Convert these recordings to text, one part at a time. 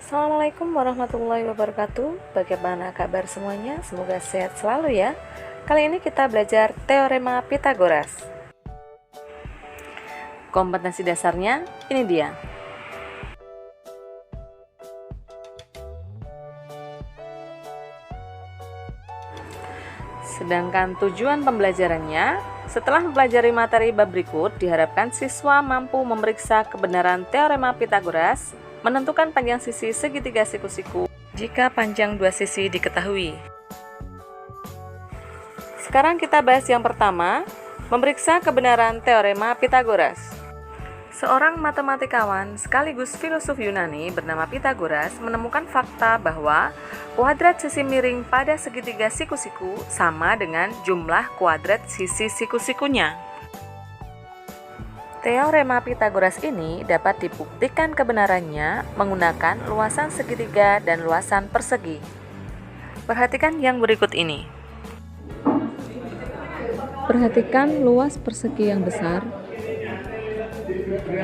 Assalamualaikum warahmatullahi wabarakatuh. Bagaimana kabar semuanya? Semoga sehat selalu ya. Kali ini kita belajar teorema Pythagoras. Kompetensi dasarnya ini dia. Sedangkan tujuan pembelajarannya, setelah mempelajari materi bab berikut, diharapkan siswa mampu memeriksa kebenaran teorema Pythagoras, menentukan panjang sisi segitiga siku-siku jika panjang dua sisi diketahui. Sekarang kita bahas yang pertama, memeriksa kebenaran teorema Pythagoras. Seorang matematikawan sekaligus filosof Yunani bernama Pythagoras menemukan fakta bahwa kuadrat sisi miring pada segitiga siku-siku sama dengan jumlah kuadrat sisi siku-sikunya. Teorema Pythagoras ini dapat dibuktikan kebenarannya menggunakan luasan segitiga dan luasan persegi. Perhatikan yang berikut ini. Perhatikan luas persegi yang besar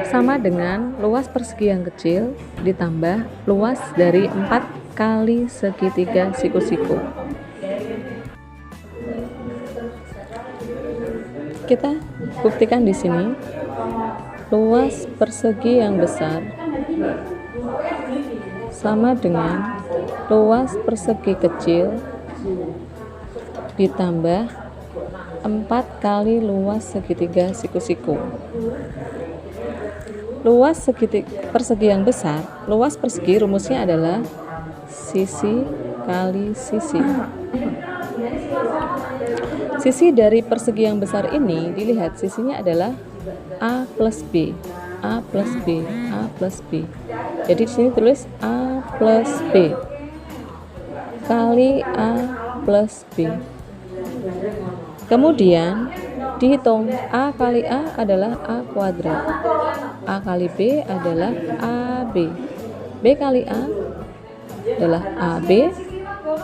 sama dengan luas persegi yang kecil ditambah luas dari 4 kali segitiga siku-siku. Kita buktikan di sini. Luas persegi yang besar sama dengan luas persegi kecil ditambah 4 kali luas segitiga siku-siku. Luas persegi yang besar, luas persegi rumusnya adalah sisi kali sisi. Sisi dari persegi yang besar ini dilihat sisinya adalah A plus B, A plus B, A plus B. Jadi di sini tulis A plus B kali A plus B. Kemudian dihitung A kali A adalah A kuadrat, A kali B adalah AB, B kali A adalah AB,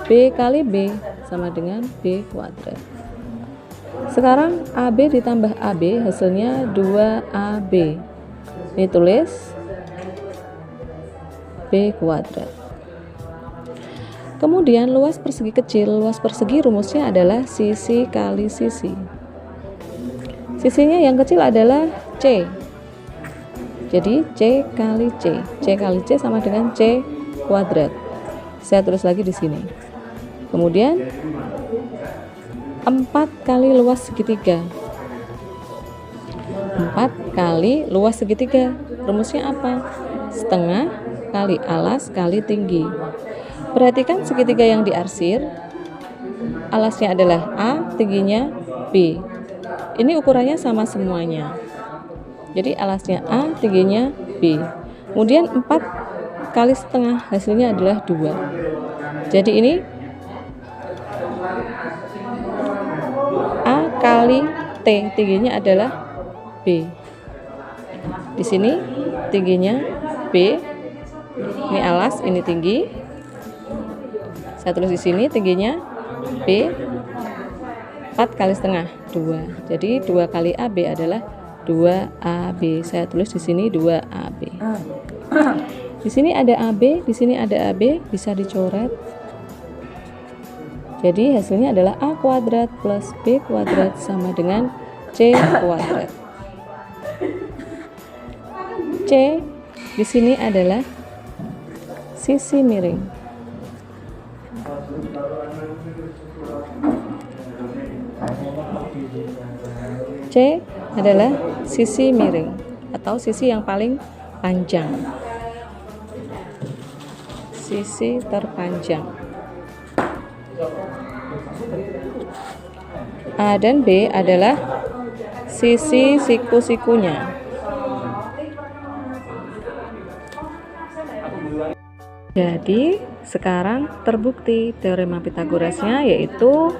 B kali B sama dengan B kuadrat. Sekarang AB ditambah AB hasilnya 2AB. Ini tulis B kuadrat. Kemudian luas persegi kecil, luas persegi rumusnya adalah sisi kali sisi. Sisinya yang kecil adalah C. Jadi C kali C. C kali C sama dengan C kuadrat. Saya tulis lagi di sini. Kemudian 4 kali luas segitiga. 4 kali luas segitiga. Rumusnya apa? Setengah kali alas kali tinggi. Perhatikan segitiga yang diarsir. Alasnya adalah A, tingginya B. Ini ukurannya sama semuanya. Jadi alasnya A, tingginya B. Kemudian 4 kali setengah hasilnya adalah 2. Jadi ini A kali T, tingginya adalah B. Di sini tingginya B. Ini alas, ini tinggi. Saya tulis di sini tingginya B. 4 kali setengah 2. Jadi 2 kali AB adalah 2AB. Saya tulis di sini 2AB. Di sini ada AB, di sini ada AB, bisa dicoret. Jadi hasilnya adalah A kuadrat plus B kuadrat sama dengan C kuadrat. C di sini adalah sisi miring. C adalah sisi miring atau sisi yang paling panjang. Sisi terpanjang. A dan B adalah sisi siku-sikunya. Jadi sekarang terbukti teorema Pythagorasnya, yaitu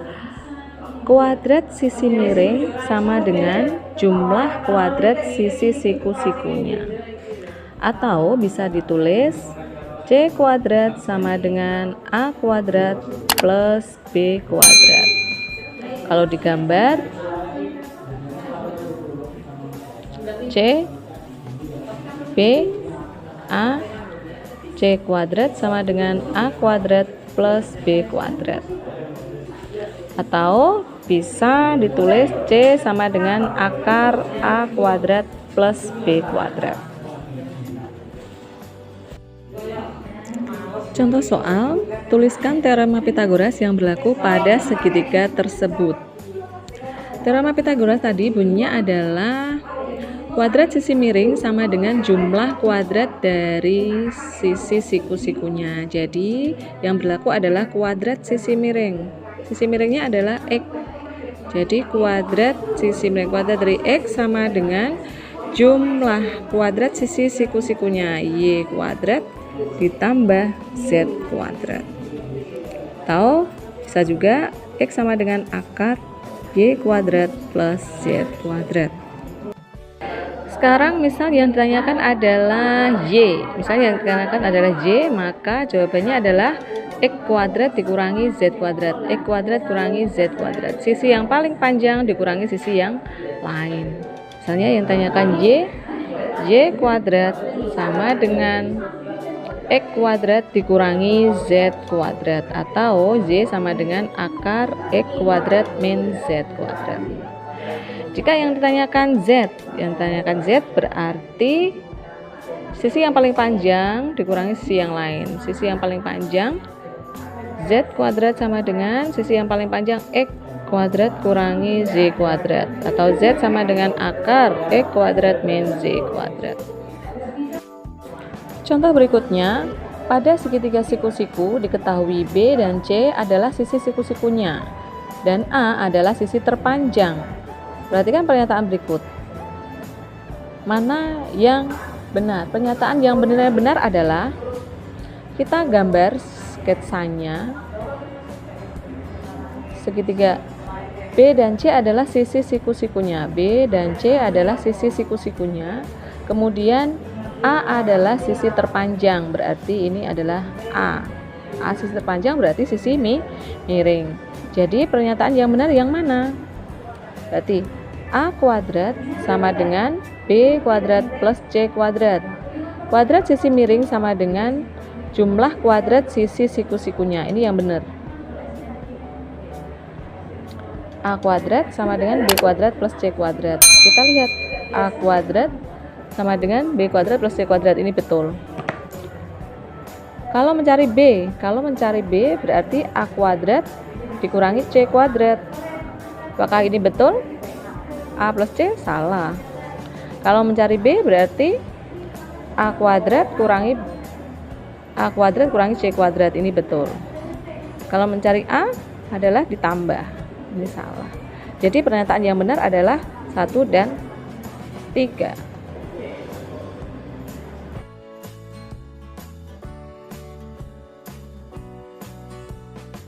kuadrat sisi miring sama dengan jumlah kuadrat sisi siku-sikunya. Atau bisa ditulis C kuadrat sama dengan A kuadrat plus B kuadrat. Kalau digambar C B A C kuadrat sama dengan A kuadrat plus B kuadrat. Atau bisa ditulis C sama dengan akar A kuadrat plus B kuadrat. Contoh soal, tuliskan teorema Pythagoras yang berlaku pada segitiga tersebut. Teorema Pythagoras tadi bunyinya adalah kuadrat sisi miring sama dengan jumlah kuadrat dari sisi siku-sikunya. Jadi yang berlaku adalah kuadrat sisi miring. Sisi miringnya adalah X. Jadi kuadrat sisi miring kuadrat dari X sama dengan jumlah kuadrat sisi siku-sikunya Y kuadrat ditambah Z kuadrat. Atau bisa juga X sama dengan akar Y kuadrat plus Z kuadrat. Sekarang misal yang ditanyakan adalah Y. Misal yang ditanyakan adalah Y, maka jawabannya adalah X kuadrat dikurangi Z kuadrat. X kuadrat kurangi Z kuadrat. Sisi yang paling panjang dikurangi sisi yang lain. Misalnya yang ditanyakan Y kuadrat sama dengan X kuadrat dikurangi Z kuadrat, atau Y sama dengan akar X kuadrat min Z kuadrat. Jika yang ditanyakan Z berarti sisi yang paling panjang dikurangi sisi yang lain. Sisi yang paling panjang Z kuadrat sama dengan sisi yang paling panjang X kuadrat kurangi Z kuadrat, atau Z sama dengan akar X kuadrat min Z kuadrat. Contoh berikutnya, pada segitiga siku-siku diketahui B dan C adalah sisi siku-sikunya dan A adalah sisi terpanjang. Perhatikan pernyataan berikut. Mana yang benar? Pernyataan yang benar adalah kita gambar sketsanya. Segitiga B dan C adalah sisi siku-sikunya. B dan C adalah sisi siku-sikunya. Kemudian A adalah sisi terpanjang, berarti ini adalah A. A sisi terpanjang berarti sisi miring. Jadi pernyataan yang benar yang mana? Berarti A kuadrat sama dengan B kuadrat plus C kuadrat. Kuadrat sisi miring sama dengan jumlah kuadrat sisi siku-sikunya. Ini yang benar. A kuadrat sama dengan B kuadrat plus C kuadrat. Kita lihat A kuadrat sama dengan B kuadrat plus C kuadrat, ini betul. Kalau mencari B berarti A kuadrat dikurangi C kuadrat. Apakah ini betul? A plus C salah. Kalau mencari B berarti A kuadrat kurangi C kuadrat, ini betul. Kalau mencari A adalah ditambah, ini salah. Jadi pernyataan yang benar adalah 1 dan 3.